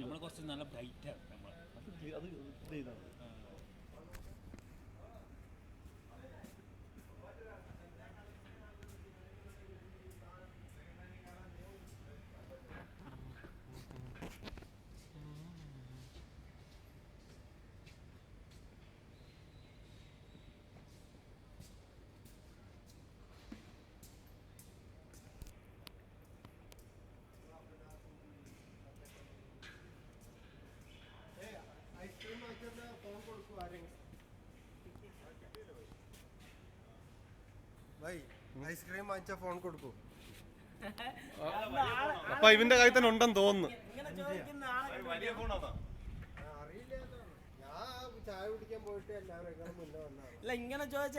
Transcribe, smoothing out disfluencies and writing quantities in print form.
നമ്മൾ കുറച്ച് നല്ല ബ്രൈറ്റാണ് നമ്മൾ അത് ഇത് ചെയ്താണ്. ഐസ്ക്രീം വാങ്ങിച്ച ഫോൺ കൊടുക്കൂ. അപ്പൊ ഇവന്റെ കയ്യിൽ തന്നെ ഉണ്ടെന്ന് തോന്നുന്നു. അറിയില്ല, ഞാൻ ചായ കുടിക്കാൻ പോയിട്ട് എല്ലാവരും മുന്നേ വന്നാണ്. ഇങ്ങനെ ചോദിച്ച